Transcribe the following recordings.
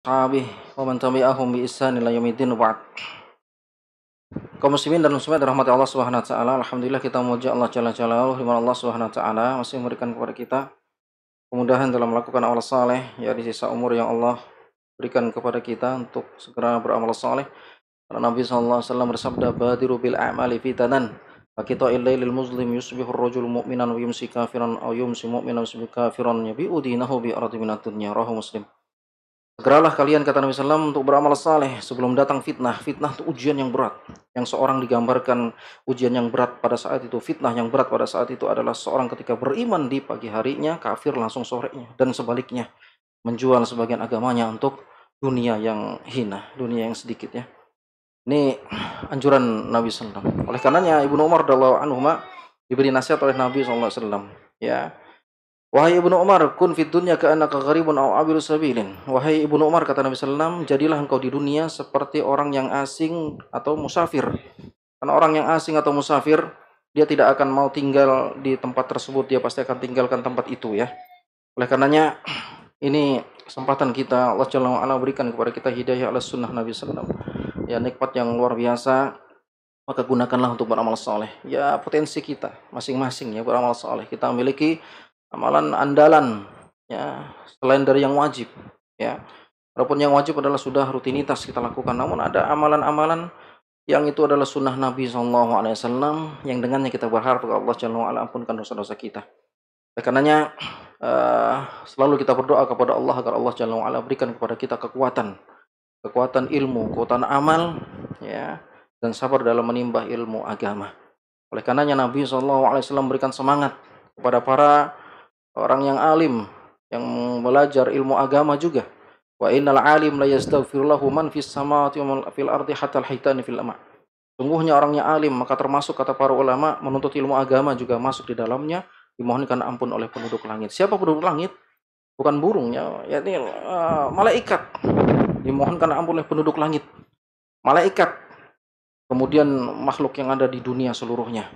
Ashabihi wa man tabi'ahum bi ihsan ila yaumiddin wa ba'd. Kaum muslimin dan muslimat dirahmati Allah Subhanahu wa taala. Alhamdulillah kita memuji Allah Jalla Jalaluhu di mana Allah Subhanahu wa taala masih memberikan kepada kita kemudahan dalam melakukan amal saleh, ya di sisa umur yang Allah berikan kepada kita untuk segera beramal saleh. Karena Nabi sallallahu alaihi wasallam bersabda, "Badiru bil a'mali fitanan." Faqita'il lailil muslim yusbihu ar-rajulu mu'minan wa yumsi kafiran aw yumsi mu'minan wa yusbihu kafiran yabi'u dinahu bi ardi minad dunya. Rawahu Muslim. Segeralah kalian, kata Nabi SAW, untuk beramal saleh sebelum datang fitnah. Fitnah itu ujian yang berat. Yang seorang digambarkan ujian yang berat pada saat itu, fitnah yang berat pada saat itu adalah seorang ketika beriman di pagi harinya, kafir langsung sorenya. Dan sebaliknya, menjual sebagian agamanya untuk dunia yang hina, dunia yang sedikit ya. Ini anjuran Nabi SAW. Oleh karenanya Ibnu Umar radhiyallahu anhu diberi nasihat oleh Nabi SAW. Ya, wahai Ibnu Umar, kun fid dunya ka'annaka gharibun aw abiru sabilin. Wahai Ibnu Umar, kata Nabi sallallahu alaihi wasallam, jadilah engkau di dunia seperti orang yang asing atau musafir. Karena orang yang asing atau musafir, dia tidak akan mau tinggal di tempat tersebut, dia pasti akan tinggalkan tempat itu ya. Oleh karenanya ini kesempatan kita, Allah Jalla wa ala berikan kepada kita hidayah ala sunnah Nabi sallallahu alaihi wasallam. Ya, nikmat yang luar biasa, maka gunakanlah untuk beramal saleh. Ya, potensi kita masing-masing ya beramal saleh. Kita memiliki amalan andalan ya selain dari yang wajib ya. Walaupun yang wajib adalah sudah rutinitas kita lakukan, namun ada amalan-amalan yang itu adalah sunnah Nabi SAW yang dengannya kita berharap kepada Allah Jalla wa'ala ampunkan dosa-dosa kita. Oleh karenanya selalu kita berdoa kepada Allah agar Allah Jalla wa'ala berikan kepada kita kekuatan ilmu, kekuatan amal ya, dan sabar dalam menimba ilmu agama. Oleh karenanya Nabi SAW memberikan semangat kepada para orang yang alim, yang belajar ilmu agama juga. Wa innal alim la yastaghfiru lahu man fis samawati wa fil ardi hatta al-hitani fil ma'. Sungguhnya orangnya alim, maka termasuk kata para ulama menuntut ilmu agama juga masuk di dalamnya, dimohonkan ampun oleh penduduk langit. Siapa penduduk langit? Bukan burungnya, yakni malaikat. Dimohonkan ampun oleh penduduk langit. Malaikat. Kemudian makhluk yang ada di dunia seluruhnya.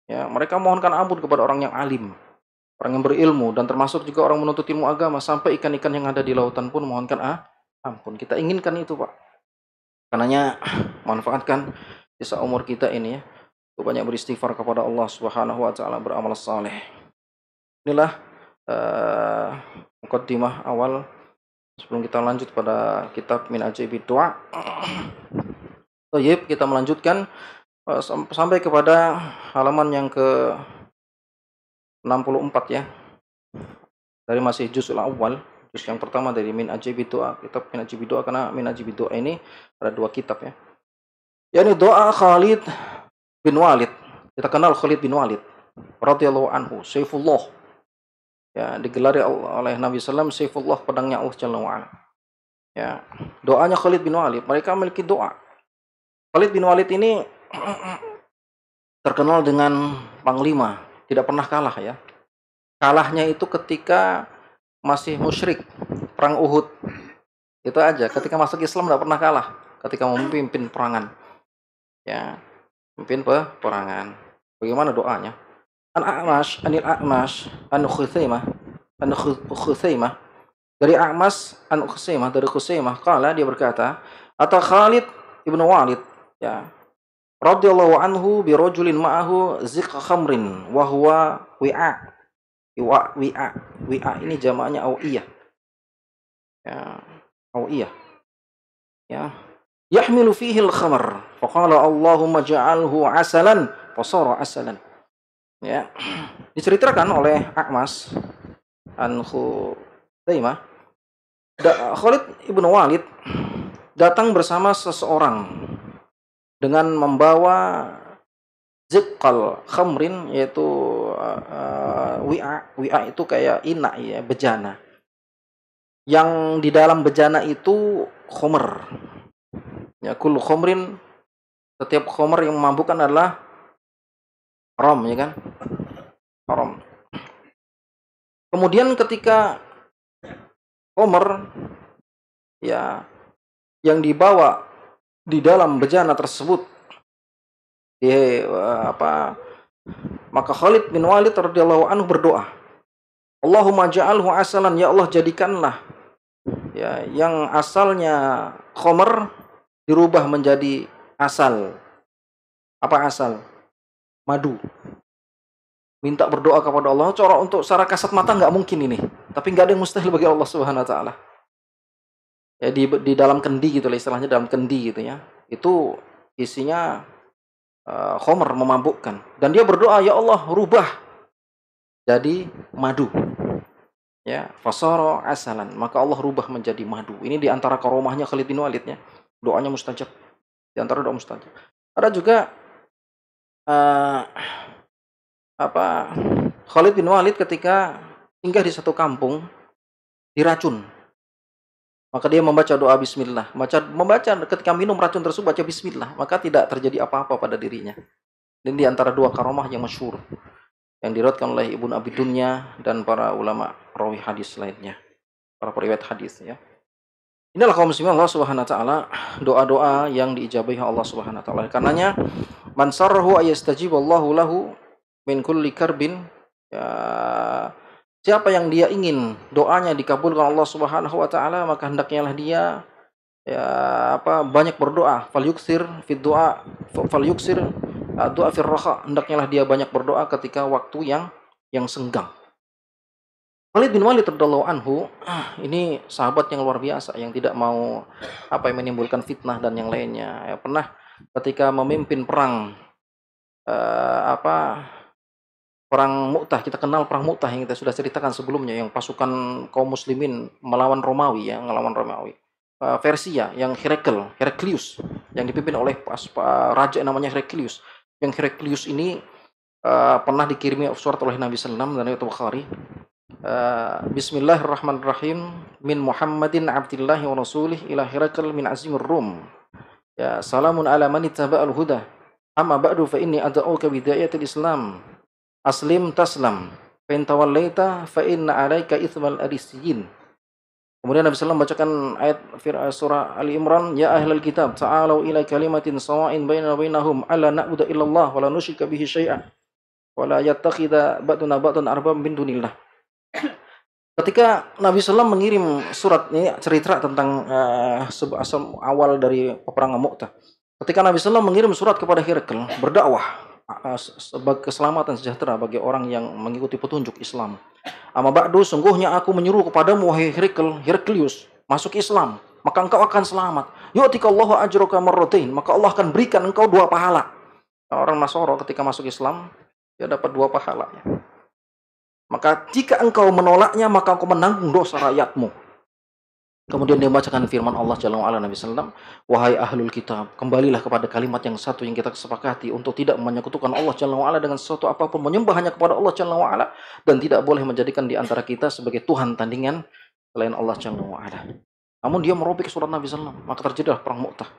Ya, mereka mohonkan ampun kepada orang yang alim, orang yang berilmu, dan termasuk juga orang menuntut ilmu agama sampai ikan-ikan yang ada di lautan pun mohonkan ampun. Kita inginkan itu, Pak. Karenanya manfaatkan sisa umur kita ini ya, untuk banyak beristighfar kepada Allah Subhanahu wa taala, beramal saleh. Inilah mukaddimah awal sebelum kita lanjut pada kitab Min Ajaibid Du'a. Baik, kita melanjutkan sampai kepada halaman yang ke 64 ya. Dari masih juzul awal, juz yang pertama dari Min Ajaibid Du'a, kitab Min Ajaibid Du'a, karena Min Ajaibid Du'a ini ada dua kitab ya. Yani doa Khalid bin Walid. Kita kenal Khalid bin Walid radhiyallahu anhu, Saifullah. Ya, digelari oleh Nabi sallallahu alaihi wasallam Saifullah, pedangnya Allah Jalla wa ala. Ya, doanya Khalid bin Walid, mereka memiliki doa. Khalid bin Walid ini terkenal dengan panglima, tidak pernah kalah ya. Kalahnya itu ketika masih musyrik, perang Uhud. Itu aja, ketika masuk Islam tidak pernah kalah ketika memimpin perangan. Ya, memimpin peperangan. Bagaimana doanya? An-A'mash, Anil A'mash, an Khuzaimah, dari A'mas, an Khuzaimah, dari Khuzaimah, qala, dia berkata, ata Khalid ibnu Walid, ya, radhiyallahu anhu bi rajulin ma'ahu ziq khamrin wa huwa wi'a. Wi'a ini jamaknya awiyah. Ya, awiyah. Ya. Yahmilu fihi al-khamr. Faqala Allahumma ja'alhu asalan, fasara asalan. Ya. Diceritakan oleh A'mas an Khuzaimah, Khalid ibnu Walid datang bersama seseorang dengan membawa ziqal khamrin, yaitu wi'a itu kayak ina ya, bejana. Yang di dalam bejana itu khamr. Ya, kullu khamrin, setiap khamr yang memabukkan adalah haram ya kan? Haram. Kemudian ketika khamr ya yang dibawa di dalam bejana tersebut maka Khalid bin Walid radhiyallahu anhu berdoa, Allahumma ja'alhu asalan, ya Allah jadikanlah Ya, yang asalnya khomer dirubah menjadi asal. Apa asal? Madu. Minta berdoa kepada Allah. Cara untuk secara kasat mata nggak mungkin ini. Tapi nggak ada yang mustahil bagi Allah Subhanahu Wa Taala. Ya, di dalam kendi gitu lah istilahnya, dalam kendi gitu ya. Itu isinya khomer, memabukkan. Dan dia berdoa, ya Allah rubah jadi madu. Ya, fasara asalan, maka Allah rubah menjadi madu. Ini di antara karomahnya Khalid bin Walid ya. Doanya mustajab. Di antara doa mustajab. Ada juga uh, Khalid bin Walid ketika singgah di satu kampung diracun. Maka dia membaca doa bismillah. Membaca ketika minum racun tersebut baca bismillah, maka tidak terjadi apa-apa pada dirinya. Ini di antara dua karomah yang masyhur yang diriwayatkan oleh Ibnu Abi Dunya dan para ulama rawi hadis lainnya, para periwayat hadis ya. Inilah kaum muslimin Allah Subhanahu wa taala, doa-doa yang diijabahi Allah Subhanahu wa taala. Karenanya man sarrahu ayastajiballahu lahu min kulli karbin, ya, siapa yang dia ingin doanya dikabulkan Allah Subhanahu wa taala, maka hendaknya lah dia banyak berdoa, falyuksir fid du'a, falyuksir doa fir raha, hendaknya lah dia banyak berdoa ketika waktu yang senggang. Khalid bin Walid radhiyallahu anhu, ini sahabat yang luar biasa yang tidak mau yang menimbulkan fitnah dan yang lainnya. Ya, pernah ketika memimpin perang perang Mu'tah, kita kenal perang Mu'tah yang kita sudah ceritakan sebelumnya, yang pasukan kaum muslimin melawan Romawi ya, ngelawan Romawi. Persia yang Heraklius yang dipimpin oleh raja namanya Heraklius. Yang Heraklius ini pernah dikirimi surat oleh Nabi sallallahu alaihi wasallam dan itu Bukhari. Bismillahirrahmanirrahim min Muhammadin abdillahi wa rasulih ila Herakl min azimur Rum. Ya, salamun ala man ittaba'al huda. Amma ba'du fa inni ad'uka bidayatil Islam. Aslim taslam. Fa in tawallaita fa inna 'alaika itsmal arisiyin. Kemudian Nabi sallallahu bacakan ayat surah Ali Imran, ya ahlal kitab ta'alu ila kalimatin sawa'in bainana wa bainahum alla na'budu illallah wa la nusyrika bihi syai'an wa la yattakhidha ba'duna ba'dan arbab min dunillah. Ketika Nabi sallallahu mengirim surat ini, cerita tentang awal dari peperangan Mu'tah. Ketika Nabi sallallahu mengirim surat kepada Herakl berdakwah sebagai keselamatan sejahtera bagi orang yang mengikuti petunjuk Islam. Amma ba'du, sungguhnya aku menyuruh kepadamu wahai Heraklius, masuk Islam, maka engkau akan selamat. Yu'tikallahu ajraka marratain, maka Allah akan berikan engkau 2 pahala. Nah, orang Nasoro ketika masuk Islam, dia dapat 2 pahala. Maka jika engkau menolaknya, maka engkau menanggung dosa rakyatmu. Kemudian dia membacakan firman Allah Jalla wa'ala Nabi sallallahu, wahai ahlul kitab, kembalilah kepada kalimat yang satu yang kita sepakati untuk tidak menyekutukan Allah Jalla wa'ala dengan sesuatu apapun, menyembah hanya kepada Allah Jalla wa'ala, dan tidak boleh menjadikan di antara kita sebagai Tuhan tandingan selain Allah Jalla wa'ala. Namun dia merobek surat Nabi sallallahu, maka terjadilah perang Mu'tah.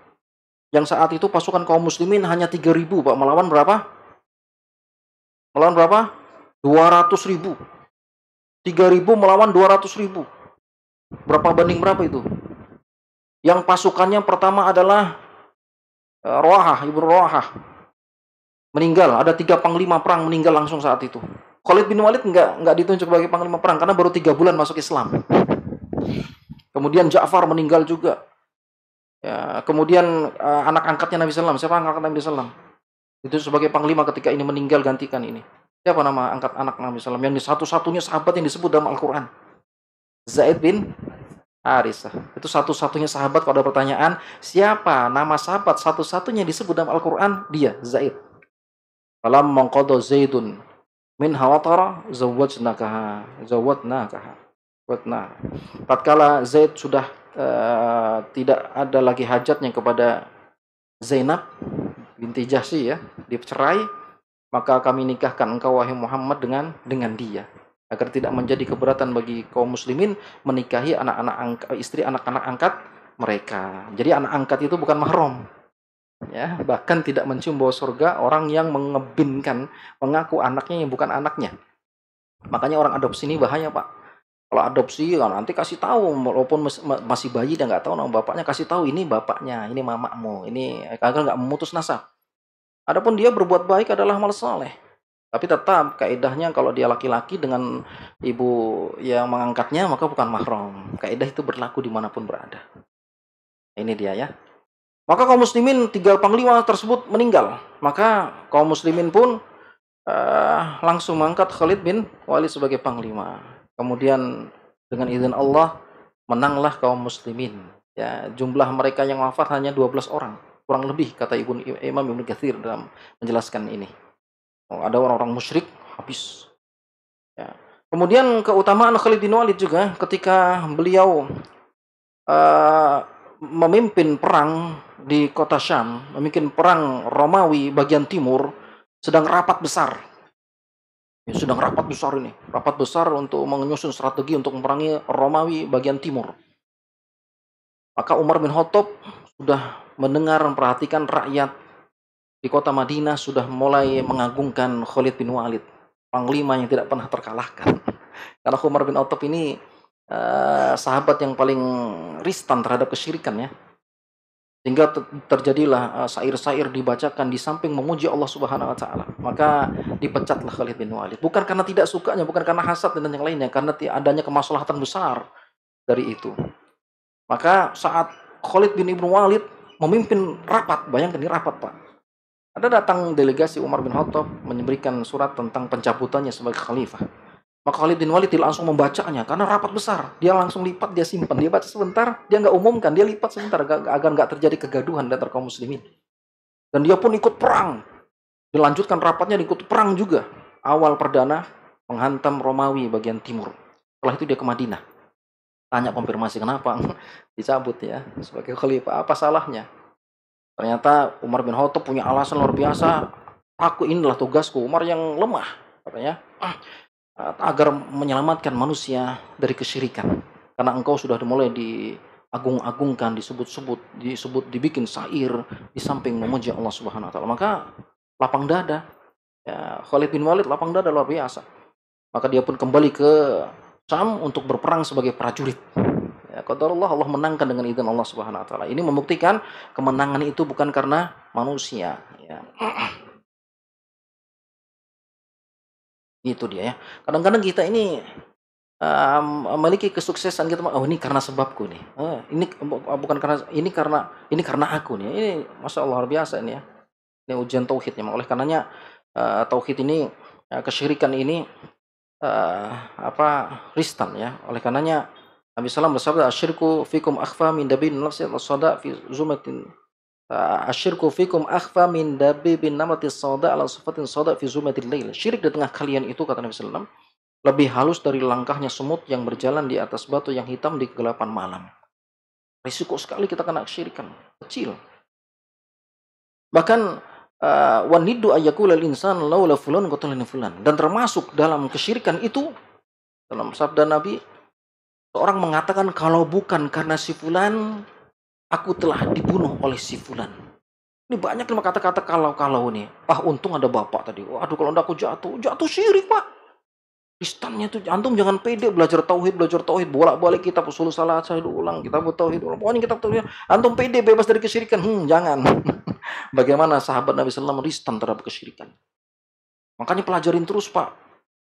Yang saat itu pasukan kaum muslimin hanya 3.000, Pak, melawan berapa? Melawan berapa? 200.000. 3.000 melawan 200.000. Berapa banding berapa itu? Yang pasukannya pertama adalah Rawahah, Ibnu Rawahah. Meninggal, ada 3 panglima perang meninggal langsung saat itu. Khalid bin Walid enggak ditunjuk sebagai panglima perang karena baru 3 bulan masuk Islam. Kemudian Ja'far meninggal juga. Ya, kemudian anak angkatnya Nabi sallallahu, siapa anak angkat Nabi sallallahu? Itu sebagai panglima ketika ini meninggal gantikan ini. Siapa nama angkat anak Nabi sallallahu yang satu-satunya sahabat yang disebut dalam Al-Qur'an? Zaid bin Harisah. Itu satu-satunya sahabat. Kalau ada pertanyaan, siapa nama sahabat satu-satunya disebut dalam Al-Quran? Dia, Zaid. Falam mangqadha Zaidun min hawatara zawwajnakaha. Tatkala Zaid sudah tidak ada lagi hajatnya kepada Zainab binti Jahsy ya, dicerai, maka kami nikahkan engkau wahai Muhammad dengan dia, agar tidak menjadi keberatan bagi kaum muslimin menikahi istri anak-anak angkat mereka. Jadi anak angkat itu bukan mahram. Ya, bahkan tidak mencium bau surga orang yang mengebinkan, mengaku anaknya yang bukan anaknya. Makanya orang adopsi ini bahaya, Pak. Kalau adopsi nanti kasih tahu, walaupun masih bayi dan nggak tahu nama bapaknya, kasih tahu ini bapaknya, ini mamamu, ini agar nggak memutus nasab. Adapun dia berbuat baik adalah amal saleh. Tapi tetap kaidahnya kalau dia laki-laki dengan ibu yang mengangkatnya maka bukan mahram. Kaidah itu berlaku dimanapun berada. Ini dia ya. Maka kaum muslimin 3 panglima tersebut meninggal. Maka kaum muslimin pun langsung mengangkat Khalid bin Walid sebagai panglima. Kemudian dengan izin Allah menanglah kaum muslimin. Ya, jumlah mereka yang wafat hanya 12 orang, kurang lebih kata Imam Ibnu Katsir dalam menjelaskan ini. Oh, ada orang-orang musyrik habis. Ya. Kemudian keutamaan Khalid bin Walid juga ketika beliau uh, memimpin perang di kota Syam, memimpin perang Romawi bagian timur, sedang rapat besar. Ya, sedang rapat besar ini, rapat besar untuk menyusun strategi untuk memerangi Romawi bagian timur. Maka Umar bin Khattab sudah mendengar, memperhatikan rakyat di kota Madinah sudah mulai mengagungkan Khalid bin Walid, panglima yang tidak pernah terkalahkan. Karena Umar bin Khattab ini sahabat yang paling ristan terhadap kesyirikan ya. Sehingga terjadilah syair-syair dibacakan di samping memuji Allah Subhanahu wa taala. Maka dipecatlah Khalid bin Walid. Bukan karena tidak sukanya, bukan karena hasad dan yang lainnya, karena adanya kemaslahatan besar dari itu. Maka saat Khalid bin Ibnu Walid memimpin rapat, bayangkan ini rapat, Pak. Ada datang delegasi Umar bin Khattab memberikan surat tentang pencabutannya sebagai khalifah. Maka Khalid bin Walid langsung membacanya karena rapat besar. Dia langsung lipat, dia simpan, dia baca sebentar, dia nggak umumkan, dia lipat sebentar agar nggak terjadi kegaduhan di antara kaum muslimin. Dan dia pun ikut perang. Dilanjutkan rapatnya, ikut perang juga. Awal perdana menghantam Romawi bagian timur. Setelah itu dia ke Madinah. Tanya konfirmasi kenapa dicabut ya sebagai khalifah, apa salahnya? Ternyata Umar bin Khattab punya alasan luar biasa. Aku inilah tugasku, Umar yang lemah katanya. Agar menyelamatkan manusia dari kesyirikan. Karena engkau sudah mulai diagung-agungkan, disebut, dibikin syair di samping memuji Allah Subhanahu wa taala. Maka lapang dada. Ya, Khalid bin Walid lapang dada luar biasa. Maka dia pun kembali ke Syam untuk berperang sebagai prajurit. Ya, qadarullah Allah menangkan dengan izin Allah Subhanahu wa taala. Ini membuktikan kemenangan itu bukan karena manusia, ya. Itu dia ya. Kadang-kadang kita ini memiliki kesuksesan kita, oh ini karena sebabku nih. Ini bukan karena ini karena aku nih. Ini Masya Allah luar biasa ini ya. Ini ujian tauhid memang. Oleh karenanya tauhid ini kesyirikan ini ristan ya. Oleh karenanya Nabi sallallahu alaihi wasallam bersabda asyirku fikum akhfa min dabin nafsi as-sada fi zumatin asyirku fikum akhfa min dabibin namati as-sada ala sifatin sada fi zumatil lail. Syirik di tengah kalian itu kata Nabi sallallahu alaihi wasallam lebih halus dari langkahnya semut yang berjalan di atas batu yang hitam di kegelapan malam. Risiko sekali kita kena kesyirikan. Kecil. Bahkan waniddu ayyakula al-insan laula fulan qatalani fulan. Dan termasuk dalam kesyirikan itu dalam sabda Nabi seorang mengatakan kalau bukan karena si fulan aku telah dibunuh oleh si fulan. Ini banyak kata-kata kalau nih. Untung ada bapak tadi. Waduh kalau aku jatuh syirik, Pak. Kristannya tuh antum jangan pede belajar tauhid bolak-balik kita usul salat saya ulang kita tauhid pokoknya kita tauhid antum pede bebas dari kesyirikan jangan. Bagaimana sahabat Nabi sallallahu alaihi wasallam ristan terhadap kesyirikan. Makanya pelajarin terus, Pak.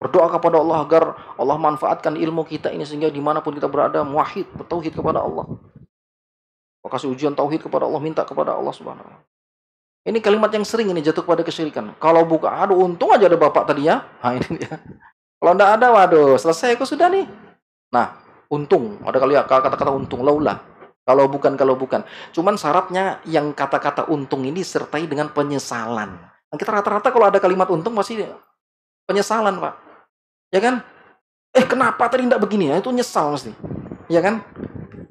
Berdoa kepada Allah agar Allah manfaatkan ilmu kita ini sehingga dimanapun kita berada muwahhid bertauhid kepada Allah. Kasih ujian tauhid kepada Allah, minta kepada Allah Subhanahu wa taala. Ini kalimat yang sering ini jatuh kepada kesyirikan. Kalau buka untung aja ada bapak tadi ya. Nah ini dia. Kalau enggak ada, waduh, selesai aku sudah nih. Nah, untung. Ada kali ya kata-kata untung, laulah. Kalau bukan. Cuman syaratnya yang kata-kata untung ini disertai dengan penyesalan. Nah, kita rata-rata kalau ada kalimat untung pasti penyesalan, Pak. Ya kan? Kenapa tadi enggak begini ya? Itu nyesal mesti. Ya kan?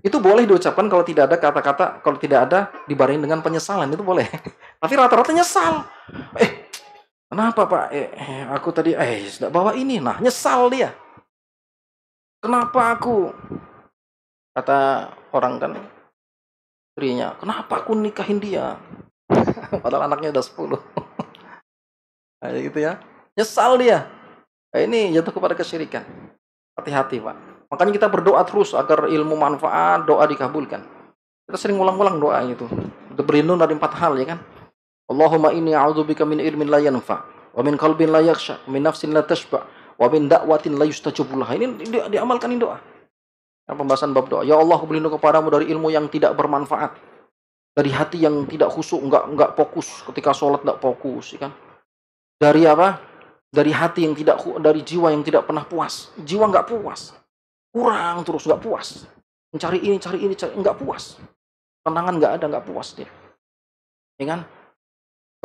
Itu boleh diucapkan kalau tidak ada kata-kata, kalau tidak ada dibarengi dengan penyesalan, itu boleh. Tapi rata-rata nyesal. Kenapa, Pak? Aku tadi sudah bawa ini. Nah, nyesal dia. Kenapa aku? Kata orang kan istrinya, kenapa aku nikahin dia? Padahal anaknya udah 10. Nah, gitu ya. Nyesal dia. Ini jatuh kepada kesyirikan. Hati-hati, Pak. Makanya kita berdoa terus agar ilmu manfaat, doa dikabulkan. Kita sering ulang-ulang doa itu. Untuk berlindung dari 4 hal ya kan. Allahumma inni a'udzubika min ilmin la yanfa wa min qalbin la yakhsha, min nafsin la tashba, wa min da'watin la yustajabu laha. Ini diamalkan ini doa. Pembahasan bab doa. Ya Allah, aku berlindung kepadamu dari ilmu yang tidak bermanfaat, dari hati yang tidak khusyuk, enggak fokus ketika sholat, enggak fokus, ya kan? Dari apa? Dari hati yang tidak, dari jiwa yang tidak pernah puas. Jiwa enggak puas, kurang terus, enggak puas. Mencari ini, enggak puas. Tenangan enggak ada, enggak puas dia. Ya kan?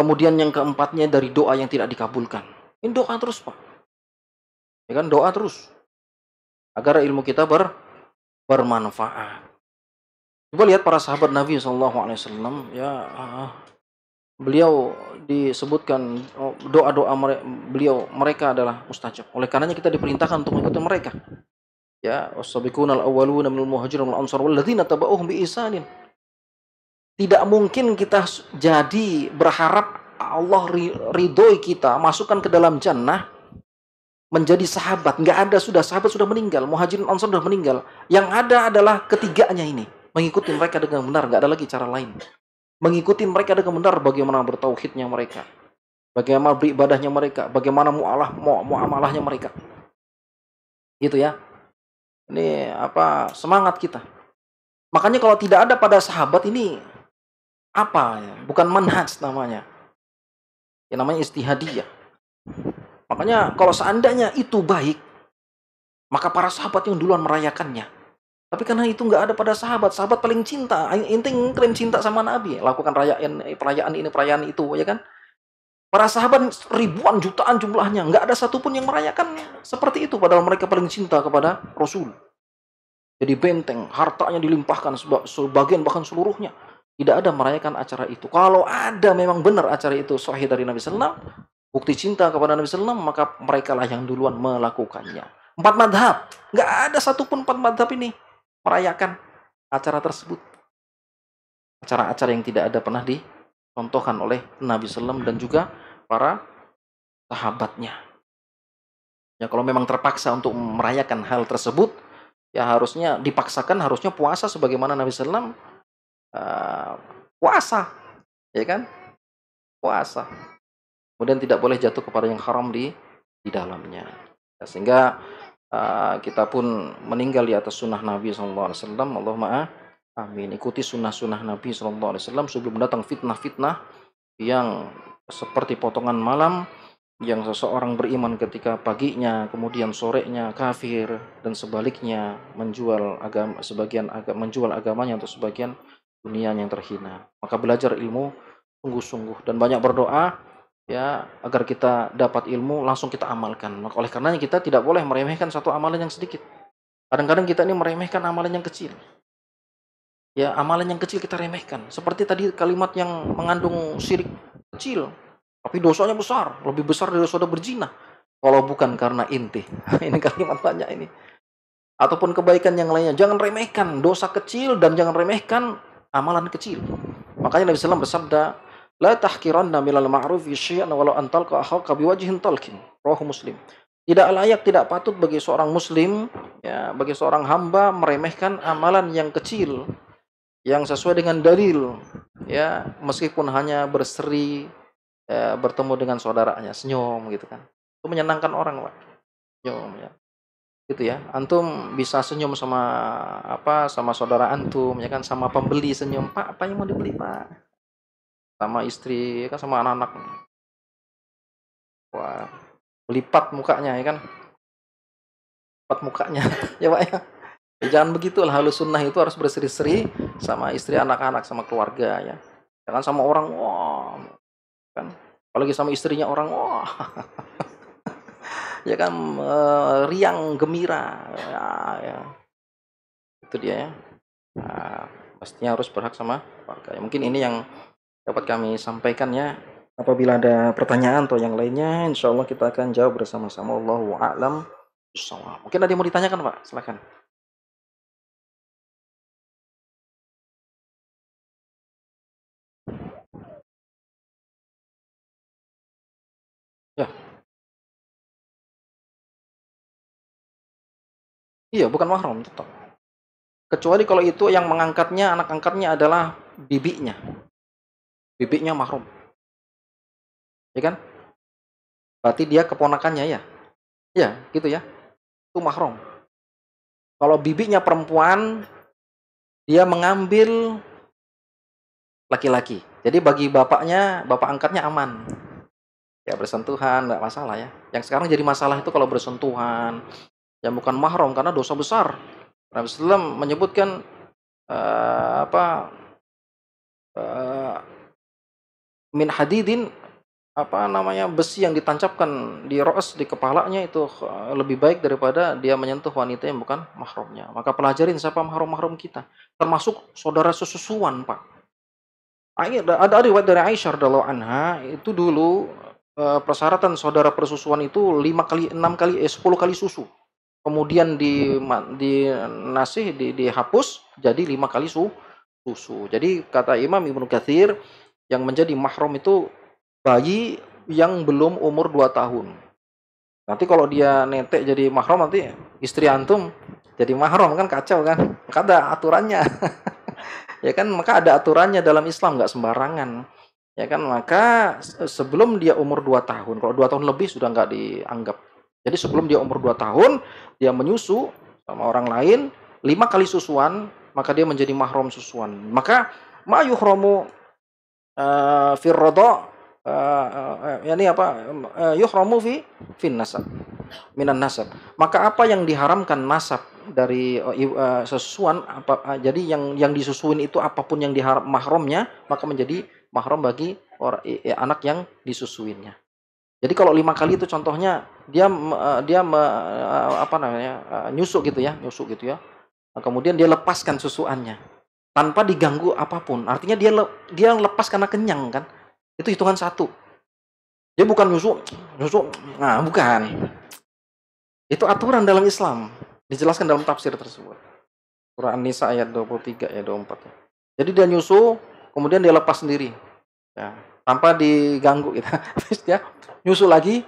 Kemudian yang keempatnya dari doa yang tidak dikabulkan. Ini doa terus, Pak. Ya kan? Doa terus. Agar ilmu kita bermanfaat. Coba lihat para sahabat Nabi SAW, ya, beliau disebutkan doa-doa beliau, mereka adalah mustajab. Oleh karenanya kita diperintahkan untuk mengikuti mereka. Ya, was-sabiqunal awwaluna minal muhajirin wal ansar walladzina tabauhum bi ihsanin. Tidak mungkin kita jadi berharap Allah ridhoi kita, masukkan ke dalam jannah, menjadi sahabat. Enggak ada, sahabat sudah meninggal, muhajirin ansar sudah meninggal. Yang ada adalah ketiganya ini. Mengikuti mereka dengan benar, enggak ada lagi cara lain. Mengikuti mereka dengan benar, bagaimana bertauhidnya mereka, bagaimana beribadahnya mereka, bagaimana muamalahnya mereka. Gitu ya. Ini apa, semangat kita. Makanya kalau tidak ada pada sahabat ini apa ya? Bukan manhaj namanya. Ya namanya istihadiyah. Makanya kalau seandainya itu baik, maka para sahabat yang duluan merayakannya. Tapi karena itu nggak ada pada sahabat paling cinta, intinya klaim cinta sama Nabi, lakukan perayaan ini, perayaan itu, ya kan? Para sahabat ribuan, jutaan jumlahnya, nggak ada satupun yang merayakan seperti itu, padahal mereka paling cinta kepada Rasul. Jadi benteng, hartanya dilimpahkan sebagian bahkan seluruhnya. Tidak ada merayakan acara itu. Kalau ada memang benar acara itu sahih dari Nabi SAW, bukti cinta kepada Nabi SAW, maka mereka lah yang duluan melakukannya. 4 madhab, nggak ada satupun 4 madhab ini merayakan acara tersebut. Acara-acara yang tidak ada pernah dicontohkan oleh Nabi SAW dan juga para sahabatnya. Ya kalau memang terpaksa untuk merayakan hal tersebut, ya harusnya dipaksakan, harusnya puasa sebagaimana Nabi SAW puasa, ya kan? Puasa. Kemudian tidak boleh jatuh kepada yang haram di dalamnya. Ya, sehingga kita pun meninggal di atas sunnah Nabi SAW. Allahumma amin. Ikuti sunnah-sunnah Nabi SAW sebelum datang fitnah-fitnah yang seperti potongan malam, yang seseorang beriman ketika paginya, kemudian sorenya kafir, dan sebaliknya menjual agamanya untuk sebagian dunia yang terhina. Maka belajar ilmu sungguh-sungguh dan banyak berdoa, ya, agar kita dapat ilmu langsung kita amalkan. Maka oleh karenanya kita tidak boleh meremehkan satu amalan yang sedikit. Kadang-kadang kita ini meremehkan amalan yang kecil. Ya, amalan yang kecil kita remehkan. Seperti tadi kalimat yang mengandung syirik kecil, tapi dosanya besar, lebih besar dari dosa berzina. Kalau bukan karena inti. Ini kalimat banyak ini. Ataupun kebaikan yang lainnya, jangan remehkan dosa kecil dan jangan remehkan amalan kecil. Makanya Nabi SAW bersabda, la tahkiranna minal ma'rufi syai'an walau an talqa akhaka biwajhin talqin. Rawahu Muslim. Tidak layak, tidak patut bagi seorang muslim, ya, bagi seorang hamba meremehkan amalan yang kecil yang sesuai dengan dalil, ya, meskipun hanya berseri, ya, bertemu dengan saudaranya, senyum gitu kan. Itu menyenangkan orang, Pak. Senyum, ya. Gitu ya. Antum bisa senyum sama saudara antum, ya kan, sama pembeli senyum, "Pak, apa yang mau dibeli, Pak?" Sama istri, kan, sama anak-anak. Wah, melipat mukanya, ya kan? Lipat mukanya. Ya, Pak, ya. Ya, jangan begitulah, halus sunnah itu harus berseri-seri sama istri, anak-anak, sama keluarga, ya. Jangan sama orang, wah, kan. Apalagi sama istrinya orang, wah. Ya kan, riang gembira. Ya. Itu dia, ya. Nah, pastinya harus berhak sama keluarga. Mungkin ini yang dapat kami sampaikan, ya. Apabila ada pertanyaan atau yang lainnya, insya Allah kita akan jawab bersama-sama. Wallahu a'lam bishawab. Mungkin ada yang mau ditanyakan, Pak? Silakan. Ya, iya, bukan mahram tetap. Kecuali kalau itu yang mengangkatnya, anak angkatnya adalah bibinya. Bibinya mahram. Ya kan? Berarti dia keponakannya ya? Ya, gitu ya. Itu mahram. Kalau bibinya perempuan, dia mengambil laki-laki. Jadi bagi bapaknya, bapak angkatnya aman. Ya bersentuhan, nggak masalah ya. Yang sekarang jadi masalah itu kalau bersentuhan, yang bukan mahram karena dosa besar. Nabi SAW menyebutkan apa eh, min hadidin, apa namanya, besi yang ditancapkan di ra's, di kepalanya itu lebih baik daripada dia menyentuh wanita yang bukan mahramnya. Maka pelajarin siapa mahram-mahram kita, termasuk saudara sesusuan, Pak. Ada riwayat dari Aisyah radhiyallahu anha, itu dulu persyaratan saudara persusuan itu 5 kali, 6 kali, 10 kali susu. Kemudian di nasih, dihapus jadi 5 kali susu. Jadi kata Imam Ibnu Katsir, yang menjadi mahram itu bayi yang belum umur 2 tahun. Nanti kalau dia netek jadi mahram, nanti istri antum jadi mahram, kan kacau kan? Maka ada aturannya. Ya kan, maka ada aturannya dalam Islam, nggak sembarangan. Ya kan, maka sebelum dia umur 2 tahun, kalau 2 tahun lebih sudah nggak dianggap. Jadi sebelum dia umur 2 tahun, dia menyusu sama orang lain, 5 kali susuan, maka dia menjadi mahram susuan. Maka ma yuhramu fir radha, yani apa, yuhramu fin nasab, minan nasab. Maka apa yang diharamkan nasab dari sesusuan, jadi yang disusuin itu apapun yang mahramnya, maka menjadi mahram bagi anak yang disusuinnya. Jadi kalau 5 kali itu contohnya apa namanya, nyusuk gitu ya, Nah, kemudian dia lepaskan susuannya tanpa diganggu apapun. Artinya dia lepas karena kenyang kan. Itu hitungan satu. Dia bukan nyusuk, nah bukan. Itu aturan dalam Islam. Dijelaskan dalam tafsir tersebut. Surah An-Nisa ayat 23 ya 24. Jadi dia nyusu, kemudian dia lepas sendiri. Ya, tanpa diganggu gitu. Terus dia nyusu lagi,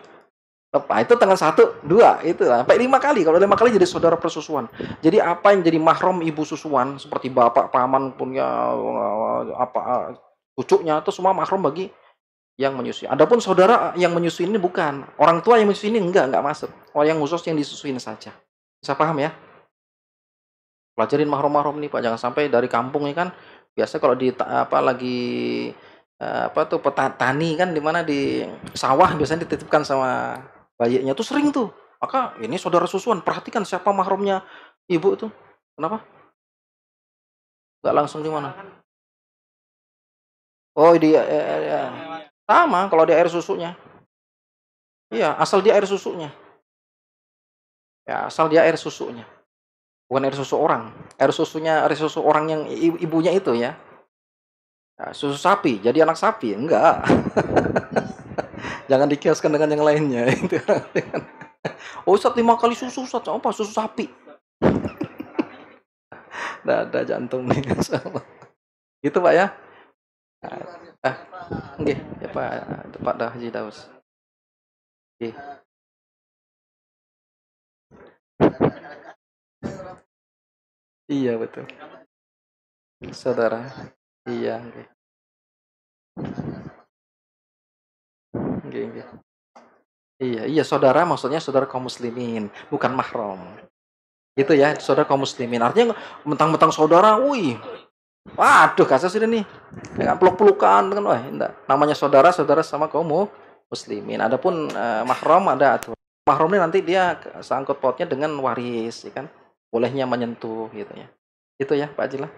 lepas. Itu tangan 1, 2, itu sampai 5 kali. Kalau 5 kali jadi saudara persusuan. Jadi apa yang jadi mahram ibu susuan seperti bapak, paman punya apa cucunya, itu semua mahram bagi yang menyusui. Adapun saudara yang menyusui ini bukan. Orang tua yang menyusui ini enggak masuk. Orang yang khusus yang disusuin saja. Bisa paham ya? Pelajarin mahram-mahram nih Pak, jangan sampai dari kampung ini kan biasa kalau di apa lagi apa tuh petani kan, di mana di sawah biasanya dititipkan sama bayinya tuh sering tuh. Maka ini saudara susuan, perhatikan siapa mahramnya ibu itu. Kenapa? Enggak langsung di mana? Oh, sama kalau di air susunya. Iya, asal dia air susunya. Ya, asal dia air susunya. Bukan air susu orang. Air susu orang yang ibunya itu ya. Nah, susu sapi, jadi anak sapi, enggak. Jangan dikiaskan dengan yang lainnya. Oh, Ustaz 5 kali susu, Ustaz. Apa? Susu sapi. Nggak ada jantung nih. Gitu Pak ya. Ah, nggih, ya Pak Dah Haji Daus. Nggih. Iya betul. Saudara. Iya, nggih. Nggih, nggih. Iya, iya saudara maksudnya saudara kaum muslimin, bukan mahram. Gitu ya, saudara kaum muslimin. Artinya mentang-mentang saudara, wih, waduh kasus ini nih. Dengan peluk-pelukan kan, wah, enggak. Namanya saudara, saudara sama kaum muslimin. Adapun mahram ada aturan. Mahram ini nanti dia sangkut pautnya dengan waris, ya kan? Bolehnya menyentuh gitu ya. Itu ya, Pak Haji lah.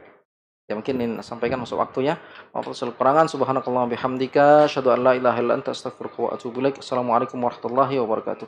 Ya mungkin ini sampaikan masuk waktunya. Maaf atas kekurangan. Subhanakallahumma bihamdika asyhadu an la ilaha illa anta astaghfiruka wa atubu ilaik. Assalamualaikum warahmatullahi wabarakatuh.